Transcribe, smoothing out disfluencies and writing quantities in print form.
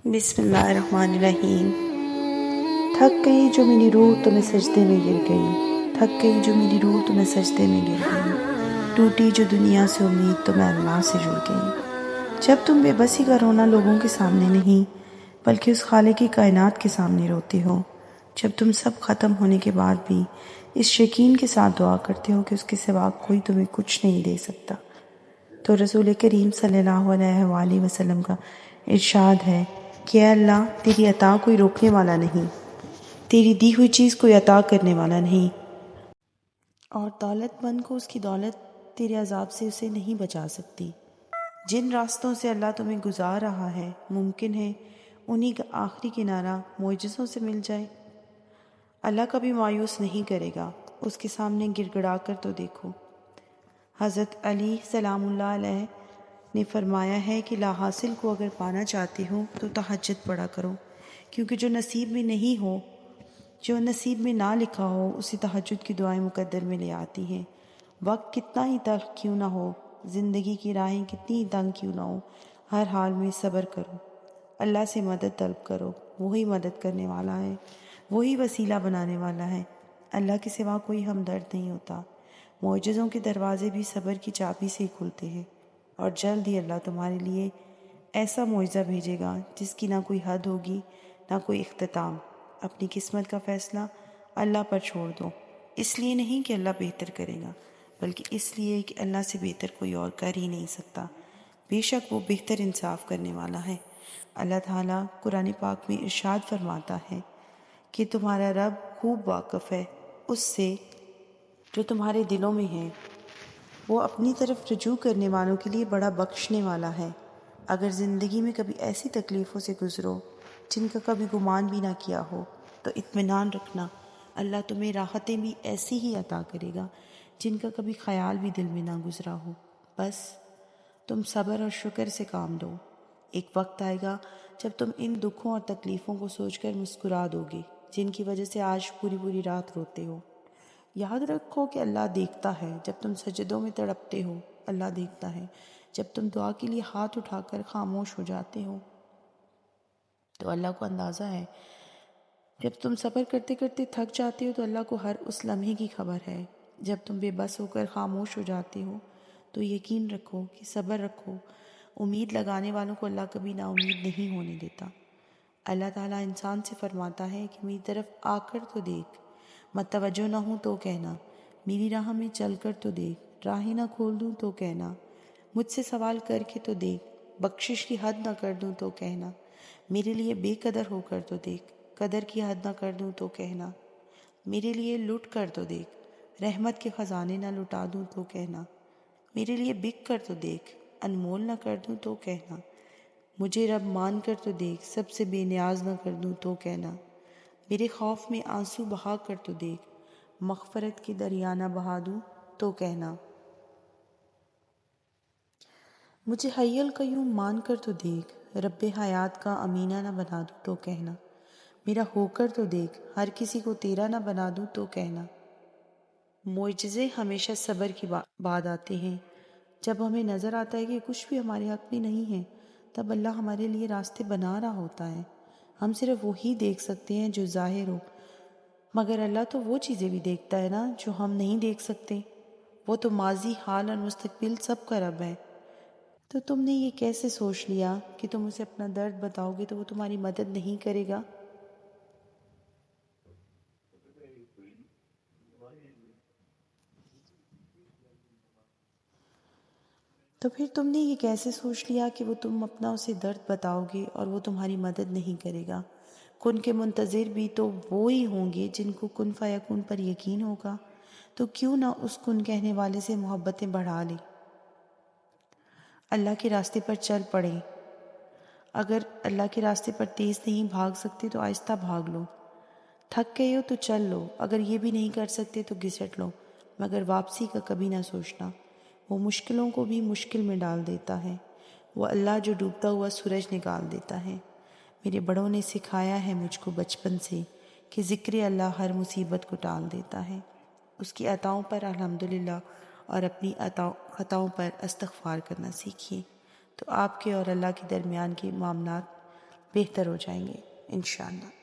بسم اللہ الرحمن الرحیم۔ تھک گئی جو میری روح تمہیں سجدے میں گر گئی، تھک گئی جو میری روح تمہیں سجدے میں گر گئی، ٹوٹی جو دنیا سے امید تو میں اللہ سے جڑ گئی۔ جب تم بے بسی کا رونا لوگوں کے سامنے نہیں بلکہ اس خالق کی کائنات کے سامنے روتے ہو، جب تم سب ختم ہونے کے بعد بھی اس یقین کے ساتھ دعا کرتے ہو کہ اس کے سوا کوئی تمہیں کچھ نہیں دے سکتا، تو رسول کریم صلی اللہ علیہ وآلہ وسلم کا ارشاد ہے کہ اے اللہ، تیری عطا کوئی روکنے والا نہیں، تیری دی ہوئی چیز کوئی عطا کرنے والا نہیں، اور دولت مند کو اس کی دولت تیرے عذاب سے اسے نہیں بچا سکتی۔ جن راستوں سے اللہ تمہیں گزار رہا ہے، ممکن ہے انہی کا آخری کنارہ معجزوں سے مل جائے۔ اللہ کبھی مایوس نہیں کرے گا، اس کے سامنے گڑ گڑا کر تو دیکھو۔ حضرت علی سلام اللہ علیہ نے فرمایا ہے کہ لا حاصل کو اگر پانا چاہتے ہو تو تہجد پڑھا کرو، کیونکہ جو نصیب میں نہیں ہو، جو نصیب میں نہ لکھا ہو، اسے تہجد کی دعائیں مقدر میں لے آتی ہیں۔ وقت کتنا ہی تلخ کیوں نہ ہو، زندگی کی راہیں کتنی ہی تنگ کیوں نہ ہو، ہر حال میں صبر کرو، اللہ سے مدد طلب کرو، وہی مدد کرنے والا ہے، وہی وسیلہ بنانے والا ہے۔ اللہ کے سوا کوئی ہمدرد نہیں ہوتا۔ معجزوں کے دروازے بھی صبر کی چابی سے ہی کھلتے ہیں، اور جلد ہی اللہ تمہارے لیے ایسا معجزہ بھیجے گا جس کی نہ کوئی حد ہوگی نہ کوئی اختتام۔ اپنی قسمت کا فیصلہ اللہ پر چھوڑ دو، اس لیے نہیں کہ اللہ بہتر کرے گا، بلکہ اس لیے کہ اللہ سے بہتر کوئی اور کر ہی نہیں سکتا۔ بے شک وہ بہتر انصاف کرنے والا ہے۔ اللہ تعالیٰ قرآن پاک میں ارشاد فرماتا ہے کہ تمہارا رب خوب واقف ہے اس سے جو تمہارے دلوں میں ہے، وہ اپنی طرف رجوع کرنے والوں کے لیے بڑا بخشنے والا ہے۔ اگر زندگی میں کبھی ایسی تکلیفوں سے گزرو جن کا کبھی گمان بھی نہ کیا ہو تو اطمینان رکھنا، اللہ تمہیں راحتیں بھی ایسی ہی عطا کرے گا جن کا کبھی خیال بھی دل میں نہ گزرا ہو۔ بس تم صبر اور شکر سے کام لو۔ ایک وقت آئے گا جب تم ان دکھوں اور تکلیفوں کو سوچ کر مسکرا دو گے جن کی وجہ سے آج پوری پوری رات روتے ہو۔ یاد رکھو کہ اللہ دیکھتا ہے جب تم سجدوں میں تڑپتے ہو، اللہ دیکھتا ہے جب تم دعا کے لیے ہاتھ اٹھا کر خاموش ہو جاتے ہو، تو اللہ کو اندازہ ہے۔ جب تم صبر کرتے کرتے تھک جاتے ہو تو اللہ کو ہر اس لمحے کی خبر ہے۔ جب تم بے بس ہو کر خاموش ہو جاتے ہو تو یقین رکھو کہ صبر رکھو، امید لگانے والوں کو اللہ کبھی نا امید نہیں ہونے دیتا۔ اللہ تعالیٰ انسان سے فرماتا ہے کہ میری طرف آ کر تو دیکھ، متوجہ نہ ہوں تو کہنا، میری راہ میں چل کر تو دیکھ، راہیں نہ کھول دوں تو کہنا، مجھ سے سوال کر کے تو دیکھ، بخشش کی حد نہ کر دوں تو کہنا، میرے لیے بے قدر ہو کر تو دیکھ، قدر کی حد نہ کر دوں تو کہنا، میرے لیے لٹ کر تو دیکھ، رحمت کے خزانے نہ لٹا دوں تو کہنا، میرے لیے بک کر تو دیکھ، انمول نہ کر دوں تو کہنا، مجھے رب مان کر تو دیکھ، سب سے بے نیاز نہ کر دوں تو کہنا، میرے خوف میں آنسو بہا کر تو دیکھ، مغفرت کے دریا نہ بہا دوں تو کہنا، مجھے حی القیوم مان کر تو دیکھ، رب حیات کا امینہ نہ بنا دوں تو کہنا، میرا ہو کر تو دیکھ، ہر کسی کو تیرا نہ بنا دوں تو کہنا۔ معجزے ہمیشہ صبر کی بعد آتے ہیں۔ جب ہمیں نظر آتا ہے کہ کچھ بھی ہمارے حق میں نہیں ہے، تب اللہ ہمارے لیے راستے بنا رہا ہوتا ہے۔ ہم صرف وہی دیکھ سکتے ہیں جو ظاہر ہو، مگر اللہ تو وہ چیزیں بھی دیکھتا ہے نا جو ہم نہیں دیکھ سکتے۔ وہ تو ماضی، حال اور مستقبل سب کا رب ہے۔ تو تم نے یہ کیسے سوچ لیا کہ تم اسے اپنا درد بتاؤ گے تو وہ تمہاری مدد نہیں کرے گا؟ تو پھر تم نے یہ کیسے سوچ لیا کہ وہ تم اپنا اسے درد بتاؤ گے اور وہ تمہاری مدد نہیں کرے گا؟ کن کے منتظر بھی تو وہ ہی ہوں گے جن کو کن فیکون پر یقین ہوگا، تو کیوں نہ اس کن کہنے والے سے محبتیں بڑھا لیں، اللہ کے راستے پر چل پڑیں۔ اگر اللہ کے راستے پر تیز نہیں بھاگ سکتے تو آہستہ بھاگ لو، تھک گئے ہو تو چل لو، اگر یہ بھی نہیں کر سکتے تو گھسٹ لو، مگر واپسی کا کبھی نہ سوچنا۔ وہ مشکلوں کو بھی مشکل میں ڈال دیتا ہے، وہ اللہ جو ڈوبتا ہوا سورج نکال دیتا ہے۔ میرے بڑوں نے سکھایا ہے مجھ کو بچپن سے کہ ذکر اللہ ہر مصیبت کو ٹال دیتا ہے۔ اس کی عطاؤں پر الحمدللہ اور اپنی خطاؤں پر استغفار کرنا سیکھیے، تو آپ کے اور اللہ کے درمیان کے معاملات بہتر ہو جائیں گے انشاءاللہ۔